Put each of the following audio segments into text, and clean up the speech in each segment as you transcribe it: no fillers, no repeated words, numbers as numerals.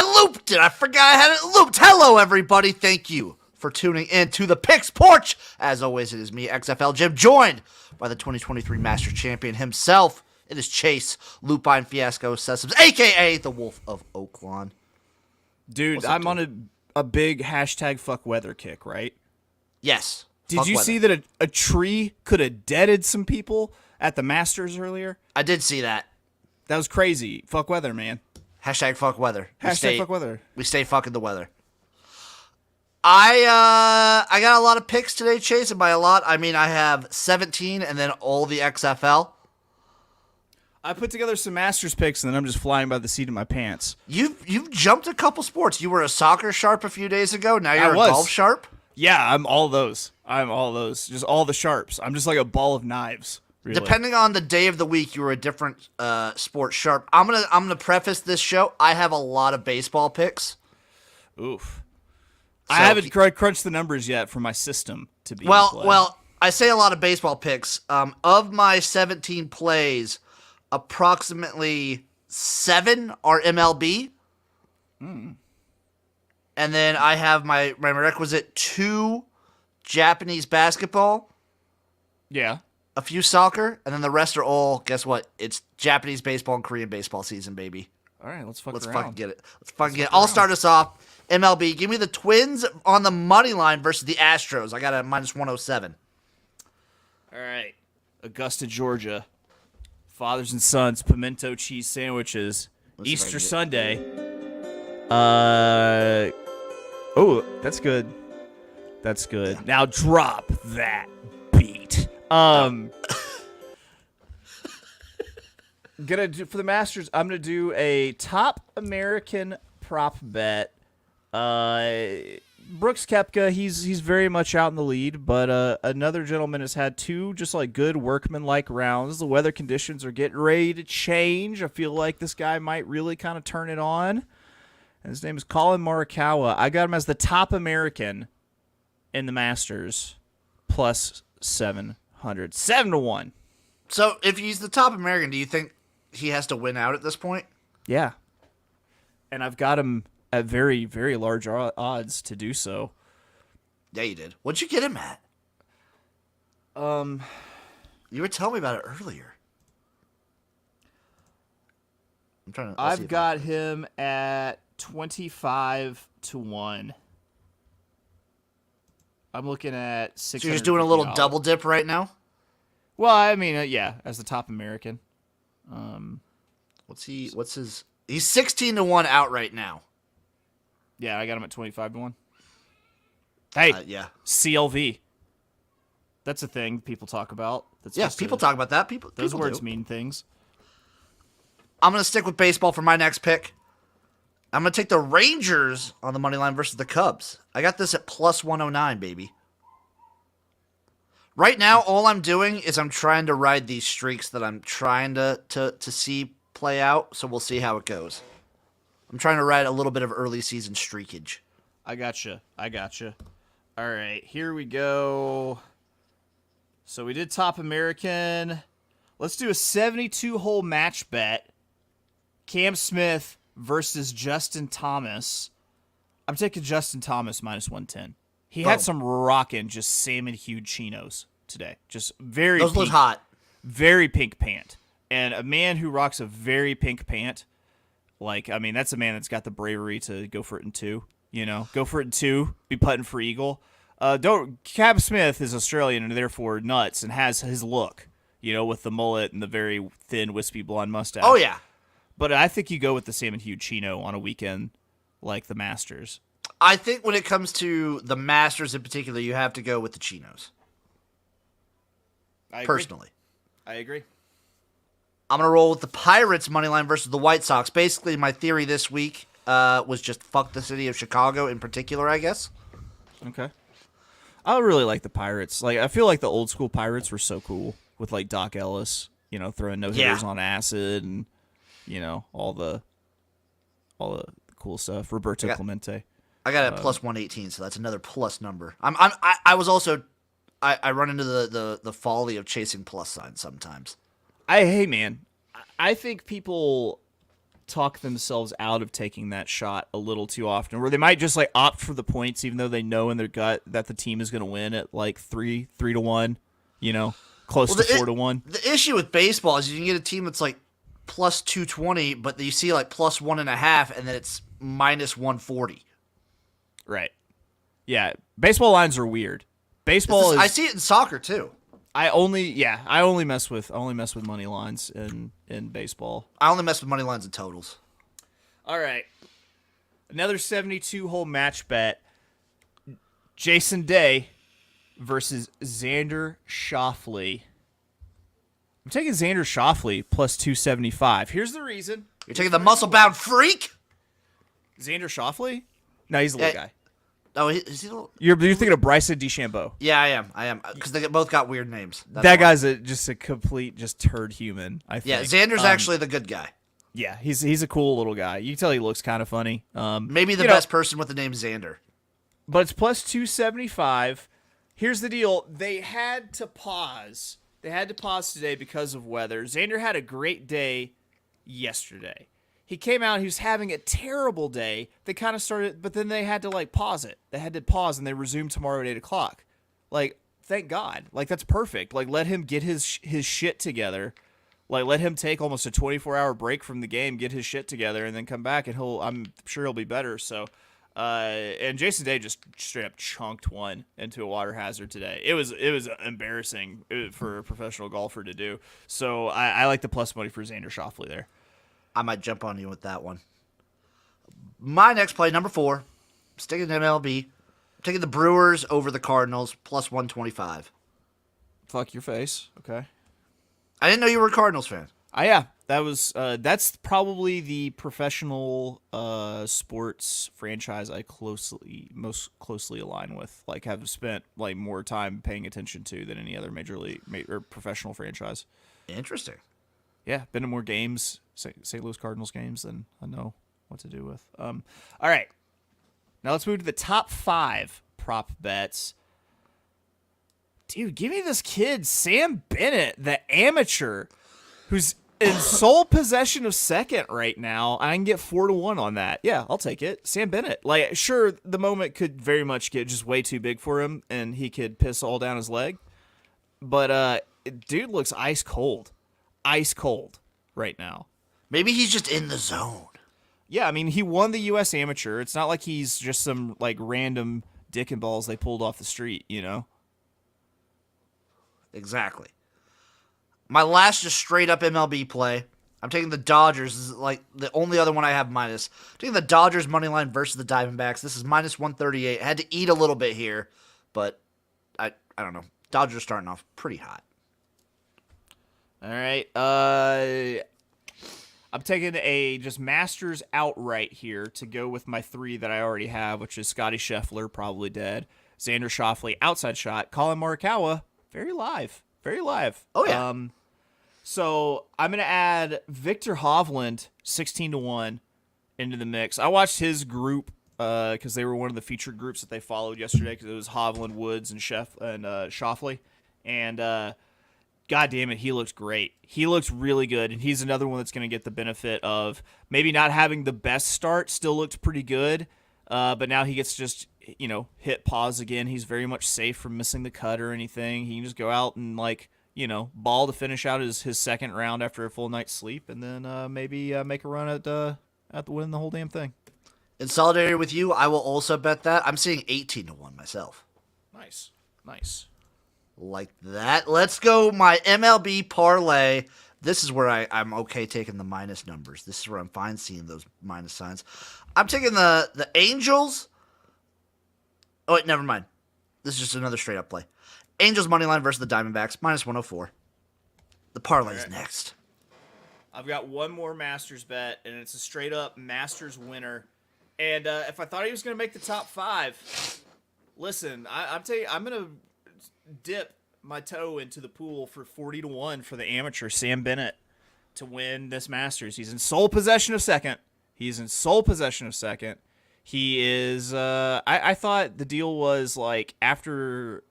looped it. I forgot I had it looped. Hello, everybody. Thank you for tuning in to the Picks Porch. As always, it is me, XFL Jim, joined by the 2023 Masters champion himself. It is Chase, Lupine Fiasco, Sessoms, a.k.a. the Wolf of Oaklawn. Dude, I'm on a big hashtag fuck weather kick, right? Yes. Did you see that a tree could have deaded some people at the Masters earlier? I did see that. That was crazy. Fuck weather, man. Hashtag fuck weather. Hashtag fuck weather. We stay fucking the weather. I got a lot of picks today, Chase, and by a lot, I mean I have 17 and then all the XFL. I put together some Masters picks, and then I'm just flying by the seat of my pants. You've jumped a couple sports. You were a soccer sharp a few days ago. Now you're a golf sharp? Yeah, I'm all those. Just all the sharps. I'm just like a ball of knives. Really. Depending on the day of the week, you were a different sport sharp. I'm gonna preface this show. I have a lot of baseball picks. Oof. So I haven't crunched the numbers yet for my system to be. Well, I say a lot of baseball picks. Of my 17 plays, approximately 7 are MLB. And then I have my requisite 2 Japanese basketball. Yeah. A few soccer, and then the rest are all, guess what? It's Japanese baseball and Korean baseball season, baby. All right, let's fucking get it. Let's fucking get it. I'll I'll start us off. MLB, give me the Twins on the money line versus the Astros. I got a minus 107. All right. Augusta, Georgia. Fathers and sons, pimento cheese sandwiches. Easter Sunday. Oh, that's good. That's good. Yeah. Now drop that beat. Gonna do for the Masters. I'm gonna do a top American prop bet. Brooks Koepka, he's very much out in the lead, but another gentleman has had 2 just like good workman-like rounds. The weather conditions are getting ready to change. I feel like this guy might really kind of turn it on. And his name is Colin Morikawa. I got him as the top American in the Masters, plus 700, 7-1. So if he's the top American, do you think he has to win out at this point? Yeah. And I've got him at very, very large odds to do so. Yeah, you did. What'd you get him at? You were telling me about it earlier. I've got him at 25-1. I'm looking at 6. So you're just doing a little double dip right now? Well, I mean, yeah, as the top American. What's his? He's 16-1 out right now. Yeah, I got him at 25-1. Hey, yeah, CLV. That's a thing people talk about. People talk about that. Those words mean things. I'm gonna stick with baseball for my next pick. I'm gonna take the Rangers on the money line versus the Cubs. I got this at plus 109, baby. Right now, all I'm doing is I'm trying to ride these streaks that I'm trying to see play out. So we'll see how it goes. I'm trying to ride a little bit of early season streakage. I gotcha. All right, here we go. So we did top American. Let's do a 72-hole match bet. Cam Smith versus Justin Thomas. I'm taking Justin Thomas minus 110. He had some rockin' just salmon-hued chinos today. Just very Those look hot. Very pink pant. And a man who rocks a very pink pant, like, I mean, that's a man that's got the bravery to go for it in 2. You know, go for it in 2, be putting for eagle. Cam Smith is Australian and therefore nuts and has his look, you know, with the mullet and the very thin, wispy blonde mustache. Oh, yeah. But I think you go with the salmon-hued chino on a weekend like the Masters. I think when it comes to the Masters in particular, you have to go with the chinos. Personally. I agree. I'm going to roll with the Pirates money line versus the White Sox. Basically, my theory this week was just fuck the city of Chicago in particular, I guess. Okay. I really like the Pirates. Like, I feel like the old school Pirates were so cool with like Doc Ellis, you know, throwing no-hitters on acid and, you know, all the cool stuff. Roberto Clemente. I got it at plus 118, so that's another plus number. I was also I run into the folly of chasing plus signs sometimes. Hey man, I think people talk themselves out of taking that shot a little too often, where they might just like opt for the points, even though they know in their gut that the team is going to win at like 3-1, close to 4-1. The issue with baseball is you can get a team that's like plus 220, but you see like plus 1.5, and then it's minus 140. Right. Yeah. Baseball lines are weird. I see it in soccer too. I only mess with money lines in baseball. I only mess with money lines and totals. All right. Another 72-hole match bet. Jason Day versus Xander Schauffele. I'm taking Xander Schauffele plus 275. Here's the reason. You're taking the muscle-bound freak? Xander Schauffele? No, he's a little guy. Oh, is he little? You're thinking of Bryson DeChambeau. Yeah, I am. Because they both got weird names. That guy's just a complete turd human, I think. Yeah, Xander's actually the good guy. Yeah, he's a cool little guy. You can tell he looks kind of funny. Maybe the best person with the name Xander. But it's plus 275. Here's the deal. They had to pause. They had to pause today because of weather. Xander had a great day yesterday. He came out, he was having a terrible day. They kind of started, but then they had to, pause it. They had to pause, and they resumed tomorrow at 8 o'clock. Thank God. That's perfect. Let him get his shit together. Let him take almost a 24-hour break from the game, get his shit together, and then come back, and I'm sure he'll be better. So, and Jason Day just straight up chunked one into a water hazard today. It was embarrassing for a professional golfer to do. So I like the plus money for Xander Schauffele there. I might jump on you with that one. My next play, number 4, sticking to MLB. I'm taking the Brewers over the Cardinals, plus 125. Fuck your face. Okay. I didn't know you were a Cardinals fan. Yeah. That's probably the professional sports franchise I most closely align with. Have spent more time paying attention to than any other major league or professional franchise. Interesting. Yeah, been to more games, St. Louis Cardinals games, than I know what to do with. All right. Now let's move to the top 5 prop bets. Dude, give me this kid, Sam Bennett, the amateur, who's in sole possession of second right now. I can get 4-1 on that. Yeah, I'll take it. Sam Bennett. Sure, the moment could very much get just way too big for him, and he could piss all down his leg. But dude looks ice cold right now. Maybe he's just in the zone. Yeah, I mean, he won the U.S. Amateur. It's not like he's just some random dick and balls they pulled off the street, Exactly. My last just straight up MLB play. I'm taking the Dodgers. This is the only other one I have minus. I'm taking the Dodgers money line versus the Diamondbacks. This is minus 138. I had to eat a little bit here, but I don't know. Dodgers starting off pretty hot. All right. I'm taking a just Masters outright here to go with my 3 that I already have, which is Scotty Scheffler, probably dead. Xander Schauffele, outside shot. Colin Morikawa, very live. Oh, yeah. So I'm going to add Victor Hovland, 16-1, into the mix. I watched his group because they were one of the featured groups that they followed yesterday because it was Hovland, Woods, and Schauffele. And God damn it, he looks great. He looks really good, and he's another one that's going to get the benefit of maybe not having the best start, still looked pretty good, but now he gets just, hit pause again. He's very much safe from missing the cut or anything. He can just go out and, ball to finish out his second round after a full night's sleep, and then maybe make a run at winning the whole damn thing. In solidarity with you, I will also bet that. I'm seeing 18-1 myself. Nice. Like that. Let's go my MLB parlay. This is where I'm okay taking the minus numbers. This is where I'm fine seeing those minus signs. I'm taking the Angels. Oh, wait, never mind. This is just another straight up play. Angels money line versus the Diamondbacks, minus 104. The parlay's next. I've got one more Masters bet, and it's a straight up Masters winner. And if I thought he was going to make the top 5, listen, I'm going to dip my toe into the pool for 40-1 for the amateur Sam Bennett to win this Masters. He's in sole possession of second. He is. I thought the deal was after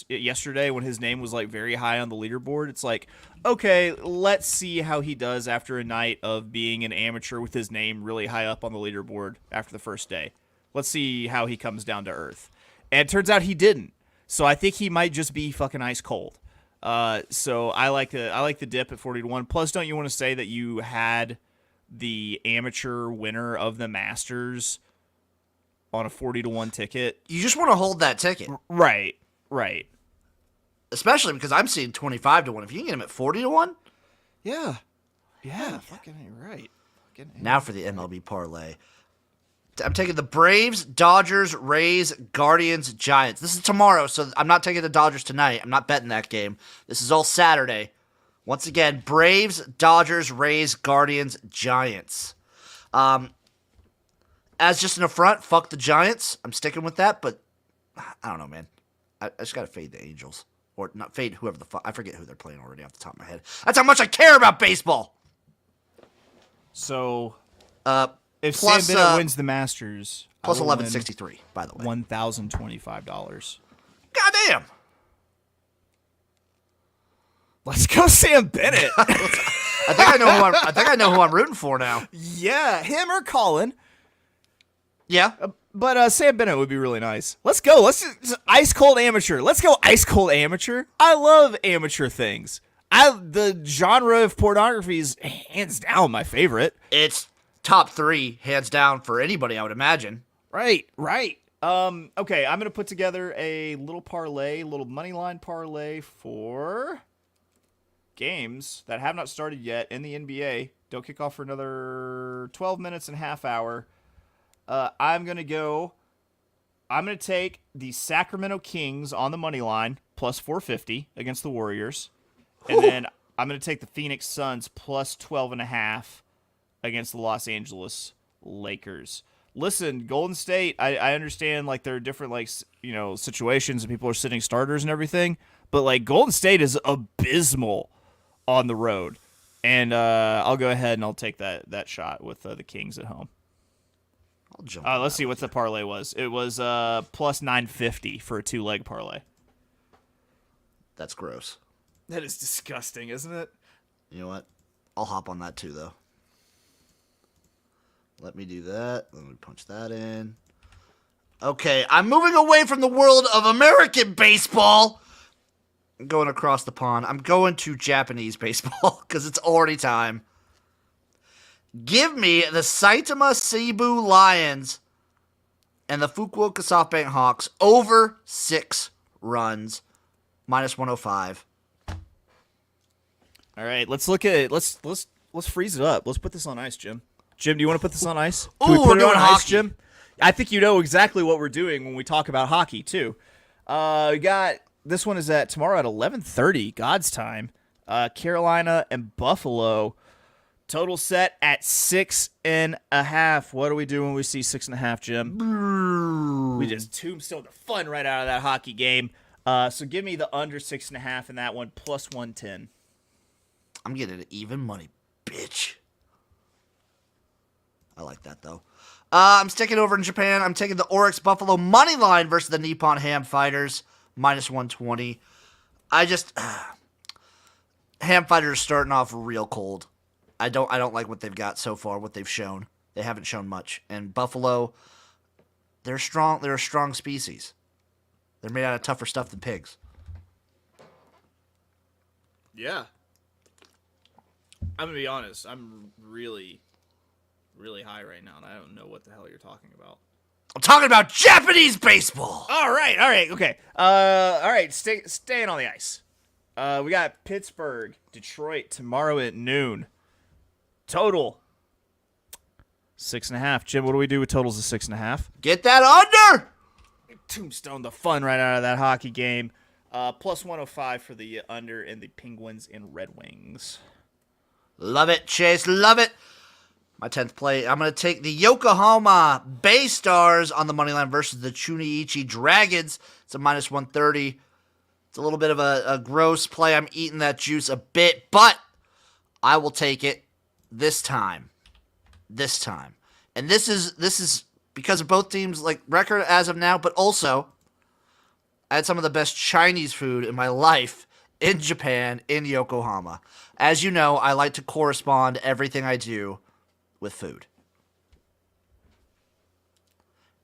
yesterday when his name was like very high on the leaderboard. It's like, okay, let's see how he does after a night of being an amateur with his name really high up on the leaderboard after the first day. Let's see how he comes down to earth. And it turns out he didn't. So I think he might just be fucking ice cold. So I like the dip at 40-1. Plus, don't you want to say that you had the amateur winner of the Masters on a 40-1 ticket? You just want to hold that ticket. Right. Especially because I'm seeing 25-1. If you can get him at 40-1. Yeah. Fucking right. Now for the MLB parlay. I'm taking the Braves, Dodgers, Rays, Guardians, Giants. This is tomorrow, so I'm not taking the Dodgers tonight. I'm not betting that game. This is all Saturday. Once again, Braves, Dodgers, Rays, Guardians, Giants. As just an affront, fuck the Giants. I'm sticking with that, but I don't know, man. I just got to fade the Angels. Or not fade whoever the fuck. I forget who they're playing already off the top of my head. That's how much I care about baseball. So, if plus, Sam Bennett wins the Masters, plus 1163, by the way. $1,025. Goddamn. Let's go, Sam Bennett. I think I know who I'm rooting for now. Yeah, him or Colin. Yeah. But Sam Bennett would be really nice. Let's go. Let's just ice cold amateur. Let's go ice cold amateur. I love amateur things. The genre of pornography is hands down my favorite. It's top 3, hands down, for anybody, I would imagine. Right. Okay, I'm gonna put together a little money line parlay for games that have not started yet in the NBA. Don't kick off for another 12 minutes and a half hour. I'm going to take the Sacramento Kings on the money line plus 450 against the Warriors. And then I'm going to take the Phoenix Suns plus 12.5 against the Los Angeles Lakers. Listen, Golden State, I understand like there are different situations and people are sitting starters and everything, but like Golden State is abysmal on the road. And I'll go ahead and I'll take that shot with the Kings at home. I'll jump. Let's see what the parlay was. It was plus 950 for a 2-leg parlay. That's gross. That is disgusting, isn't it? You know what? I'll hop on that too, though. Let me do that. Let me punch that in. Okay, I'm moving away from the world of American baseball. I'm going across the pond. I'm going to Japanese baseball because it's already time. Give me the Saitama Seibu Lions and the Fukuoka SoftBank Hawks over 6 runs, minus 105. All right, let's look at it. Let's freeze it up. Let's put this on ice, Jim. Jim, do you want to put this on ice? Ooh, we're doing hockey, Jim. I think you know exactly what we're doing when we talk about hockey too. We got this one is at tomorrow at 11:30 God's time. Carolina and Buffalo. Total set at 6.5. What do we do when we see 6.5, Jim? We just tombstone the fun right out of that hockey game. So give me the under 6.5 in that one, plus 110. I'm getting even money, bitch. I like that, though. I'm sticking over in Japan. I'm taking the Oryx Buffalo money line versus the Nippon Ham Fighters, minus 120. Ham Fighters starting off real cold. I don't like what they've got so far, what they've shown. They haven't shown much. And Buffalo, they're strong. They're a strong species. They're made out of tougher stuff than pigs. Yeah. I'm going to be honest. I'm really, really high right now, and I don't know what the hell you're talking about. I'm talking about Japanese baseball. All right, okay. All right, staying on the ice. We got Pittsburgh, Detroit tomorrow at noon. Total 6.5. Jim, what do we do with totals of 6.5? Get that under. Tombstone the fun right out of that hockey game. Plus 105 for the under in the Penguins and Red Wings. Love it, Chase. Love it. My 10th play, I'm going to take the Yokohama Bay Stars on the money line versus the Chunichi Dragons. It's a minus 130. It's a little bit of a gross play. I'm eating that juice a bit, but I will take it this time. And this is because of both teams' like record as of now, but also I had some of the best Chinese food in my life in Japan, in Yokohama. As you know, I like to correspond everything I do with food.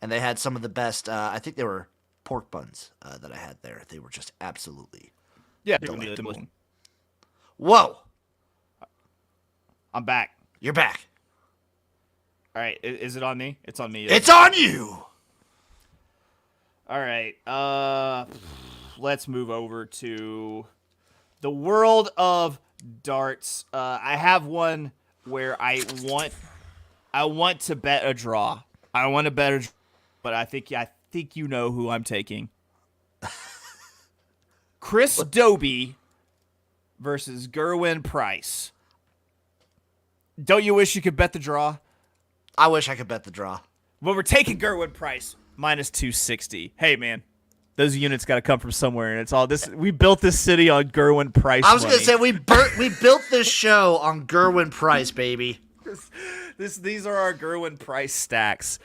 And they had some of the best, I think they were pork buns that I had there. They were just absolutely delectable. Whoa! I'm back. You're back. All right, is it on me? It's on me. It's on you! All right, let's move over to the world of darts. I have one where I want to bet a draw. I want to bet a draw, but I think you know who I'm taking. Chris Dobie versus Gerwin Price. Don't you wish you could bet the draw? I wish I could bet the draw. Well, we're taking Gerwin Price minus 260. Hey, man. Those units got to come from somewhere, and it's all this. We built this city on Gerwin Price. I was going to say we built this show on Gerwin Price, baby. These are our Gerwin Price stacks.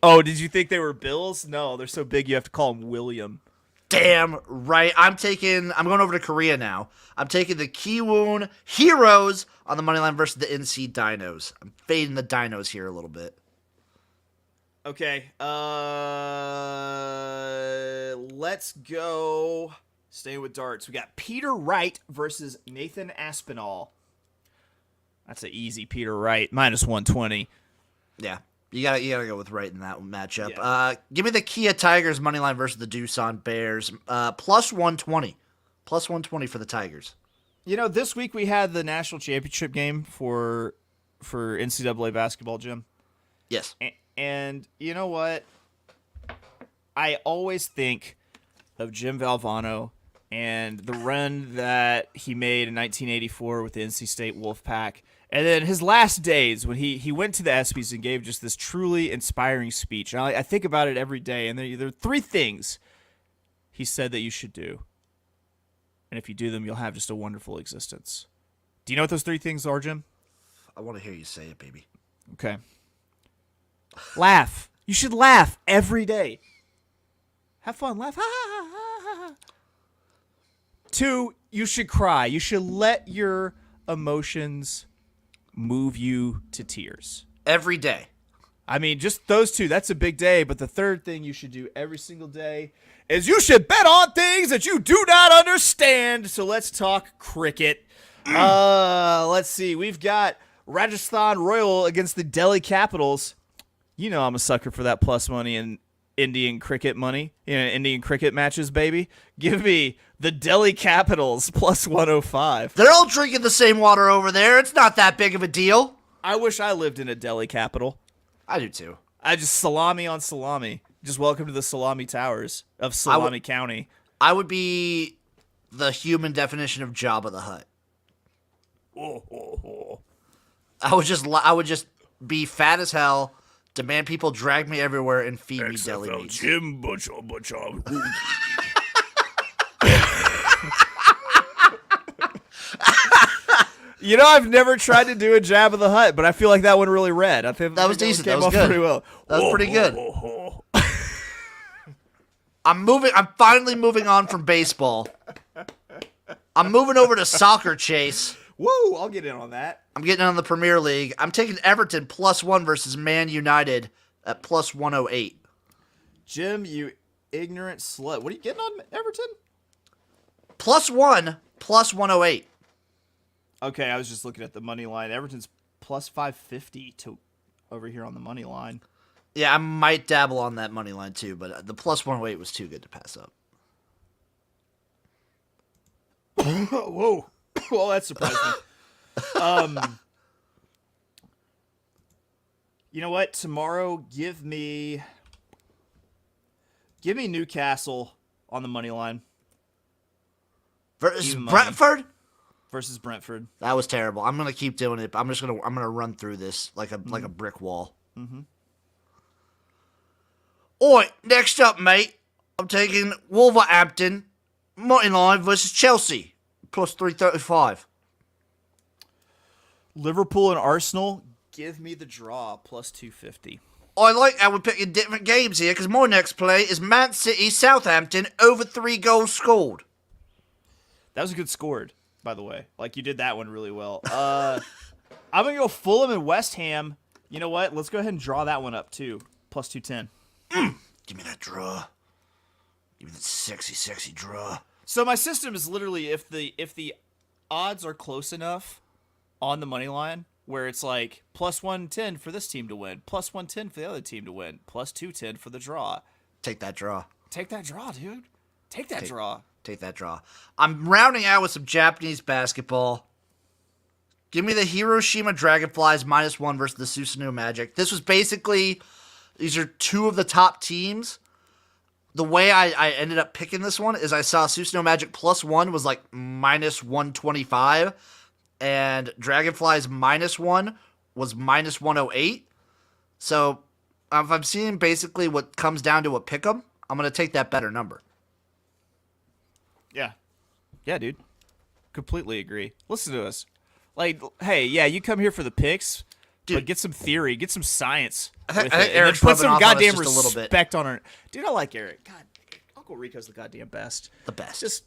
Oh, did you think they were Bills? No, they're so big you have to call them William. Damn right. I'm going over to Korea now. I'm taking the Kiwoon Heroes on the money line versus the NC Dinos. I'm fading the Dinos here a little bit. Okay. Let's go. Staying with darts. We got Peter Wright versus Nathan Aspinall. That's an easy Peter Wright. minus 120. Yeah. You gotta go with Wright in that matchup. Yeah. Give me the Kia Tigers money line versus the Doosan Bears. Plus 120. Plus 120 for the Tigers. You know, this week we had the national championship game for NCAA basketball, Jim. Yes. And you know what? I always think of Jim Valvano and the run that he made in 1984 with the NC State Wolfpack. And then his last days when he went to the ESPYs and gave just this truly inspiring speech. And I think about it every day. And there are three things he said that you should do. And if you do them, you'll have just a wonderful existence. Do you know what those three things are, Jim? I want to hear you say it, baby. Okay. Laugh. You should laugh every day. Have fun. Laugh. Ha, ha, ha, ha, ha. 2, you should cry. You should let your emotions move you to tears. Every day. I mean, just those two. That's a big day. But the third thing you should do every single day is you should bet on things that you do not understand. So let's talk cricket. Let's see. We've got Rajasthan Royal against the Delhi Capitals. You know I'm a sucker for that plus money and Indian cricket money. Indian cricket matches, baby. Give me the Delhi Capitals plus 105. They're all drinking the same water over there. It's not that big of a deal. I wish I lived in a Delhi capital. I do too. I just salami on salami. Just welcome to the salami towers of Salami County. I would be the human definition of Jabba the Hutt. I would just be fat as hell, demand people drag me everywhere and feed me deli XFL meats. Jim Butcher. You know, I've never tried to do a Jabba the Hutt, but I feel like that one really read. I think That was decent. That came was off good. Pretty well. That was pretty good. I'm finally moving on from baseball. I'm moving over to soccer, Chase. Woo! I'll get in on that. I'm getting on the Premier League. I'm taking Everton plus 1 versus Man United at plus 108. Jim, you ignorant slut. What are you getting on Everton? Plus 1, plus 108. Okay, I was just looking at the money line. Everton's plus 550 to over here on the money line. Yeah, I might dabble on that money line too, but the plus 108 was too good to pass up. Whoa. Well, that surprised me. You know what? Tomorrow, give me Newcastle on the money line. Versus Even money. Brentford? Versus Brentford. That was terrible. I'm gonna keep doing it. I'm gonna run through this like a brick wall. Mm-hmm. Oi, next up, mate. I'm taking Wolverhampton money line versus Chelsea plus 335. Liverpool and Arsenal, give me the draw plus 250. I like how we're picking different games here because my next play is Man City Southampton over 3 goals scored. That was a good scored, by the way. Like, you did that one really well. I'm going to go Fulham and West Ham. You know what? Let's go ahead and draw that one up, too. Plus 210. Give me that draw. Give me that sexy, sexy draw. So my system is literally if the odds are close enough on the money line where it's like plus 110 for this team to win, plus 110 for the other team to win, plus 210 for the draw. Take that draw. Take that draw, dude. Take that draw. Take that draw. I'm rounding out with some Japanese basketball. Give me the Hiroshima Dragonflies -1 versus the Susanoo Magic. This was basically, these are two of the top teams. The way I ended up picking this one is I saw Susanoo Magic +1 was like -125, and Dragonflies -1 was -108. So if I'm seeing basically what comes down to a pick'em, I'm going to take that better number. Yeah. Yeah, dude. Completely agree. Listen to us. Like, hey, yeah, you come here for the picks, dude, but get some theory, get some science. I think Eric's put some goddamn just a little bit. respect on her. Dude, I like Eric. God, Uncle Rico's the goddamn best. The best. Just,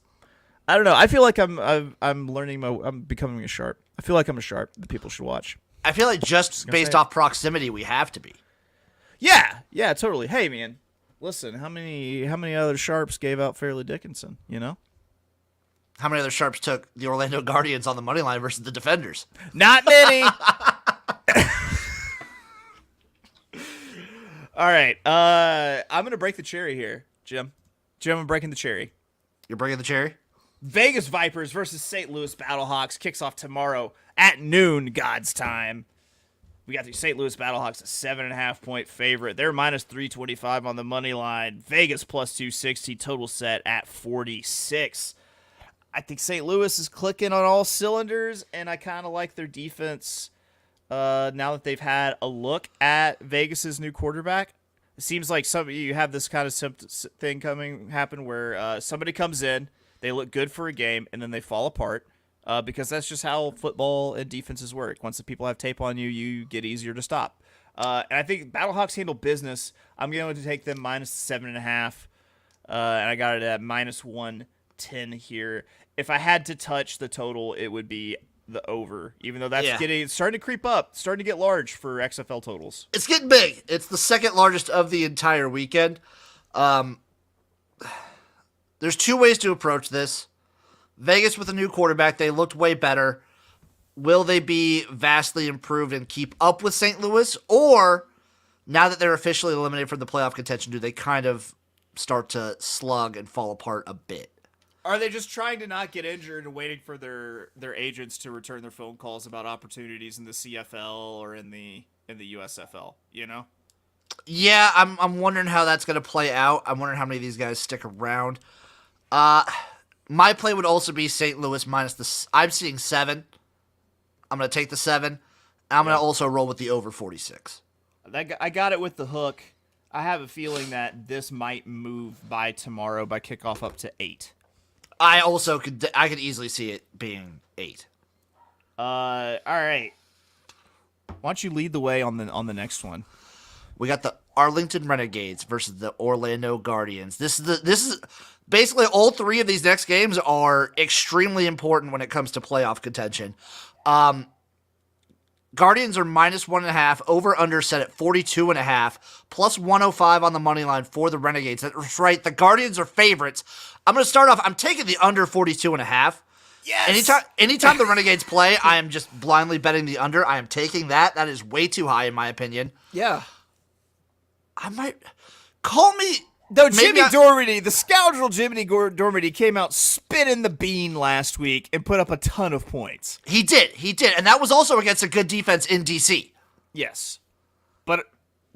I don't know. I feel like I'm learning I'm becoming a sharp. I feel like I'm a sharp that people should watch. I feel like just based off proximity, we have to be. Yeah, totally. Hey, man, listen, how many other sharps gave out Fairleigh Dickinson? You know. How many other sharps took the Orlando Guardians on the money line versus the Defenders? Not many. All right. I'm going to break the cherry here, Jim. I'm breaking the cherry. You're breaking the cherry? Vegas Vipers versus St. Louis Battlehawks kicks off tomorrow at noon, God's time. We got the St. Louis Battlehawks, a 7.5-point favorite. They're -325 on the money line. Vegas +260, total set at 46. I think St. Louis is clicking on all cylinders, and I kind of like their defense now that they've had a look at Vegas's new quarterback. It seems like you have this kind of thing happen where somebody comes in, they look good for a game, and then they fall apart because that's just how football and defenses work. Once the people have tape on you, you get easier to stop. And I think Battlehawks handle business. I'm going to take them -7.5, and I got it at -110 here. If I had to touch the total, it would be the over, even though that's it's starting to creep up, starting to get large for XFL totals. It's getting big. It's the second largest of the entire weekend. There's two ways to approach this. Vegas with a new quarterback, they looked way better. Will they be vastly improved and keep up with St. Louis? Or, now that they're officially eliminated from the playoff contention, do they kind of start to slug and fall apart a bit? Are they just trying to not get injured and waiting for their agents to return their phone calls about opportunities in the CFL or in the USFL, you know? Yeah, I'm wondering how that's going to play out. I'm wondering how many of these guys stick around. My play would also be St. Louis I'm seeing 7. I'm going to take the 7. I'm going to also roll with the over 46. I got it with the hook. I have a feeling that this might move by tomorrow by kickoff up to 8. I could easily see it being 8. All right. Why don't you lead the way on the next one? We got the Arlington Renegades versus the Orlando Guardians. This is basically all three of these next games are extremely important when it comes to playoff contention. Guardians are -1.5, over under set at 42.5, plus 105 on the money line for the Renegades. That's right. The Guardians are favorites. I'm going to start off. I'm taking the under 42.5. Yes. Anytime the Renegades play, I am just blindly betting the under. I am taking that. That is way too high in my opinion. Yeah. I might call me. Though Jimmy Dormady, the scoundrel Jimmy Dormady, came out spitting the bean last week and put up a ton of points. He did, and that was also against a good defense in DC. Yes, but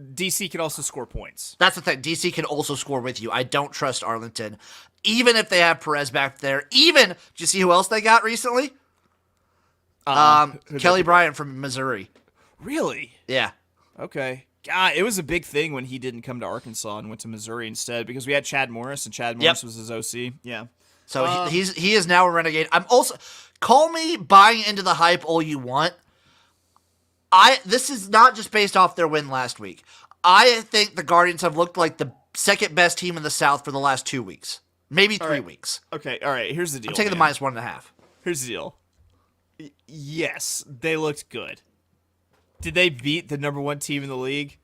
DC can also score points. That's the thing. DC can also score with you. I don't trust Arlington, even if they have Perez back there. Did you see who else they got recently? Kelly Bryant from Missouri. Really? Yeah. Okay. God, it was a big thing when he didn't come to Arkansas and went to Missouri instead because we had Chad Morris, and Chad Morris was his OC. Yeah. So he is now a Renegade. I'm also, call me buying into the hype all you want. This is not just based off their win last week. I think the Guardians have looked like the second best team in the South for the last 2 weeks. Maybe 3 weeks. Okay, all right. Here's the deal. I'm taking the -1.5. Here's the deal. Yes, they looked good. Did they beat the number 1 team in the league?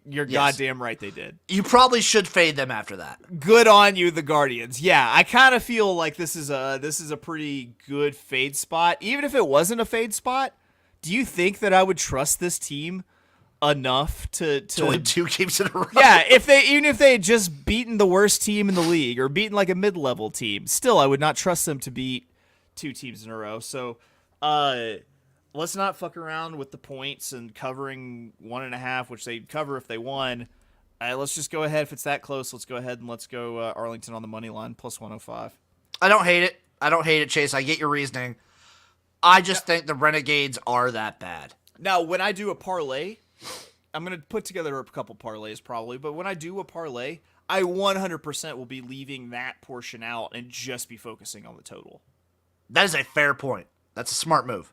You're goddamn right they did. You probably should fade them after that. Good on you, the Guardians. Yeah, I kind of feel like this is a pretty good fade spot. Even if it wasn't a fade spot, do you think that I would trust this team enough to win 2 games in a row? Yeah, even if they had just beaten the worst team in the league or beaten like a mid-level team, still I would not trust them to beat 2 teams in a row. So, let's not fuck around with the points and covering 1.5, which they'd cover if they won. Let's just go ahead. If it's that close, let's go ahead and let's go Arlington on the money line, +105. I don't hate it. Chase. I get your reasoning. I just think the Renegades are that bad. Now, when I do a parlay, I'm going to put together a couple parlays probably, but when I do a parlay, I 100% will be leaving that portion out and just be focusing on the total. That is a fair point. That's a smart move.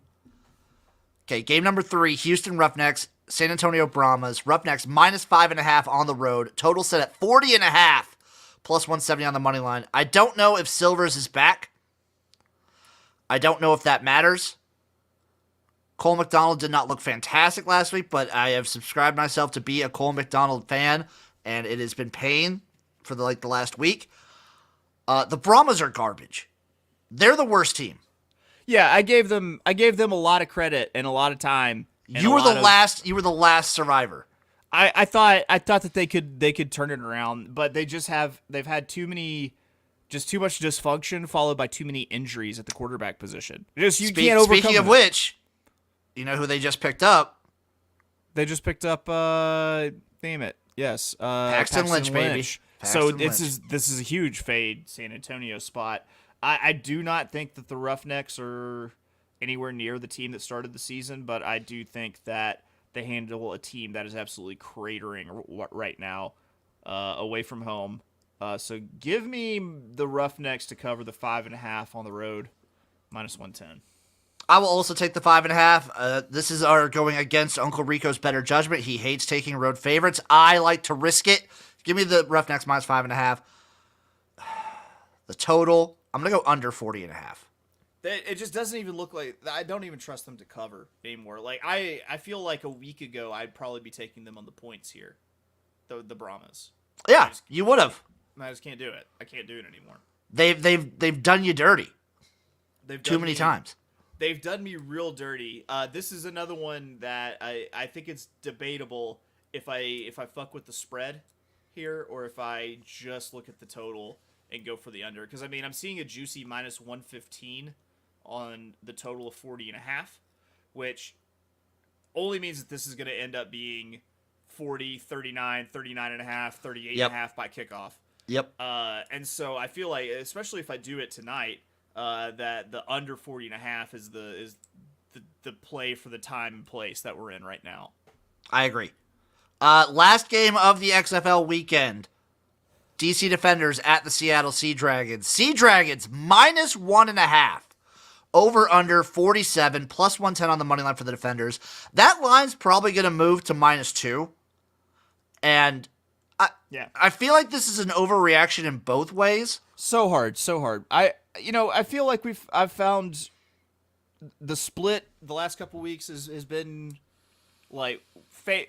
Okay, game number 3, Houston Roughnecks, San Antonio Brahmas. Roughnecks -5.5 on the road. Total set at 40.5, +170 on the money line. I don't know if Silvers is back. I don't know if that matters. Cole McDonald did not look fantastic last week, but I have subscribed myself to be a Cole McDonald fan, and it has been pain for the last week. The Brahmas are garbage. They're the worst team. Yeah, I gave them a lot of credit and a lot of time. You were the last survivor. I thought that they could turn it around, but they've had too much dysfunction followed by too many injuries at the quarterback position. Can't overcome. Speaking of which, you know who they just picked up? They just picked up name it. Yes, Paxton Lynch, baby. So this is a huge fade San Antonio spot. I do not think that the Roughnecks are anywhere near the team that started the season, but I do think that they handle a team that is absolutely cratering right now away from home. So give me the Roughnecks to cover the 5.5 on the road, -110. I will also take the 5.5. This is our going against Uncle Rico's better judgment. He hates taking road favorites. I like to risk it. Give me the Roughnecks -5.5. The total, I'm going to go under 40.5. It just doesn't even look like, I don't even trust them to cover anymore. Like I feel like a week ago I'd probably be taking them on the points here, the Brahmas. Yeah, you would have. I just can't do it. I can't do it anymore. They've done you dirty. Too many times. They've done me real dirty. This is another one that I think it's debatable if I fuck with the spread here or if I just look at the total and go for the under. Because, I mean, I'm seeing a juicy -115 on the total of 40.5, which only means that this is going to end up being 40, 39, 39.5, 38.5 by kickoff. Yep. And so I feel like, especially if I do it tonight, that the under 40.5 is the play for the time and place that we're in right now. I agree. Last game of the XFL weekend. DC Defenders at the Seattle Sea Dragons. Sea Dragons -1.5. Over under 47, +110 on the money line for the Defenders. That line's probably going to move to -2. And I feel like this is an overreaction in both ways. So hard. I feel like I've found the split the last couple weeks has been like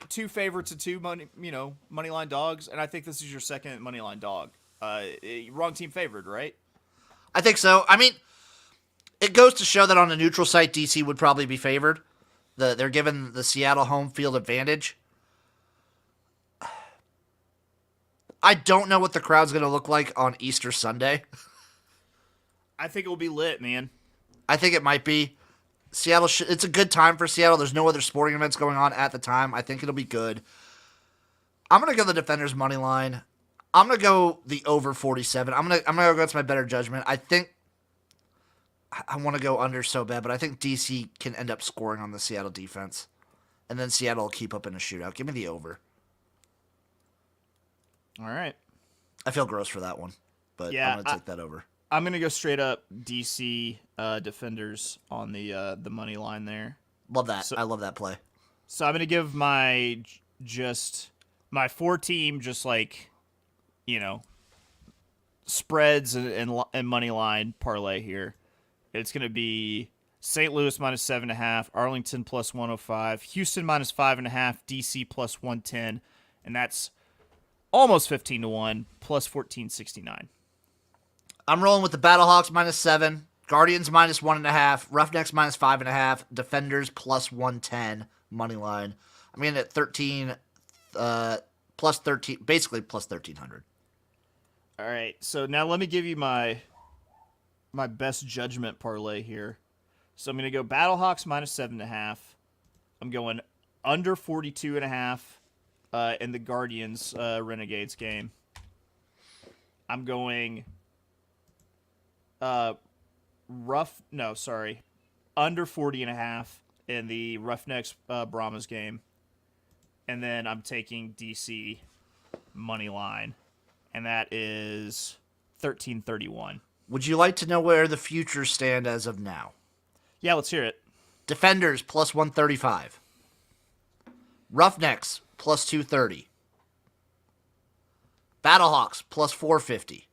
two favorites and two money line dogs, and I think this is your second money line dog. Wrong team favored, right? I think so. I mean, it goes to show that on a neutral site, DC would probably be favored. They're given the Seattle home field advantage. I don't know what the crowd's going to look like on Easter Sunday. I think it will be lit, man. I think it might be. Seattle, it's a good time for Seattle. There's no other sporting events going on at the time. I think it'll be good. I'm going to go the Defenders money line. I'm going to go the over 47. I'm going to go against my better judgment. I think I want to go under so bad, but I think DC can end up scoring on the Seattle defense. And then Seattle will keep up in a shootout. Give me the over. All right. I feel gross for that one, but yeah, I'm going to take that over. I'm going to go straight up DC Defenders on the money line there. Love that. I love that play. So I'm going to give my just my 4-team, just like, spreads and money line parlay here. It's going to be St. Louis minus 7.5, Arlington plus 105, Houston minus 5.5, DC plus 110, and that's almost 15-1 plus 1469. I'm rolling with the Battlehawks minus 7, Guardians minus 1.5, Roughnecks minus 5.5, Defenders plus 110 money line. I'm in at 13, plus 13, basically plus 1,300. All right, so now let me give you my best judgment parlay here. So I'm going to go Battlehawks minus 7.5. I'm going under 42.5 in the Guardians Renegades game. I'm going under 40.5 in the Roughnecks Brahmas game. And then I'm taking DC money line, and that is 1331. Would you like to know where the futures stand as of now? Yeah, let's hear it. Defenders plus 135. Roughnecks plus 230. Battlehawks plus 450.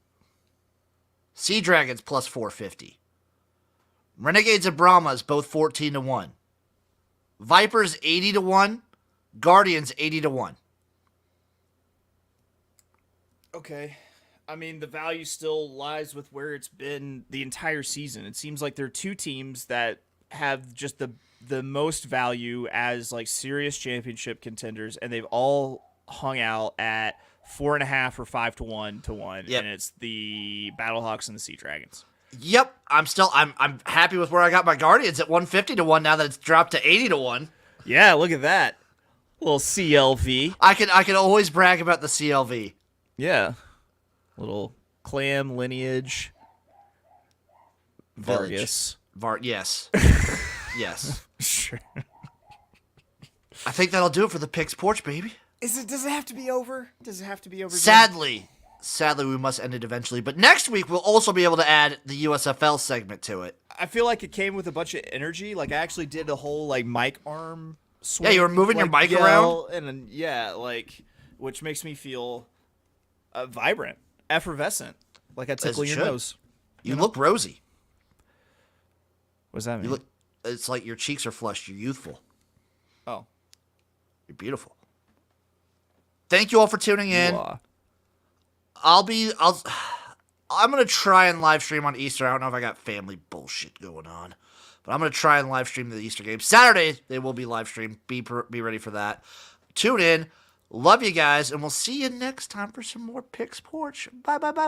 Sea Dragons plus 450. Renegades and Brahmas both 14-1. Vipers 80-1. Guardians 80-1. Okay. I mean, the value still lies with where it's been the entire season. It seems like there are two teams that have just the most value as like serious championship contenders, and they've all hung out at 4.5 or 5-1. Yep. And it's the Battlehawks and the Sea Dragons. Yep, I'm happy with where I got my Guardians at 150-1 now that it's dropped to 80-1. Yeah, look at that. Little CLV. I can always brag about the CLV. Yeah. Little clam lineage. Village. Vargas. Yes. Yes. Sure. I think that'll do it for the Picks Porch, baby. Does it have to be over? Does it have to be over? Sadly, we must end it eventually. But next week, we'll also be able to add the USFL segment to it. I feel like it came with a bunch of energy. Like, I actually did a whole, like, mic arm swing. Yeah, you were moving your mic around? And, which makes me feel vibrant, effervescent. Like I tickle your nose. You look rosy. What does that mean? It's like your cheeks are flushed. You're youthful. Oh. You're beautiful. Thank you all for tuning in. I'm going to try and live stream on Easter. I don't know if I got family bullshit going on. But I'm going to try and live stream the Easter game. Saturday, they will be live streamed. Be ready for that. Tune in. Love you guys. And we'll see you next time for some more Picks Porch. Bye, bye, bye.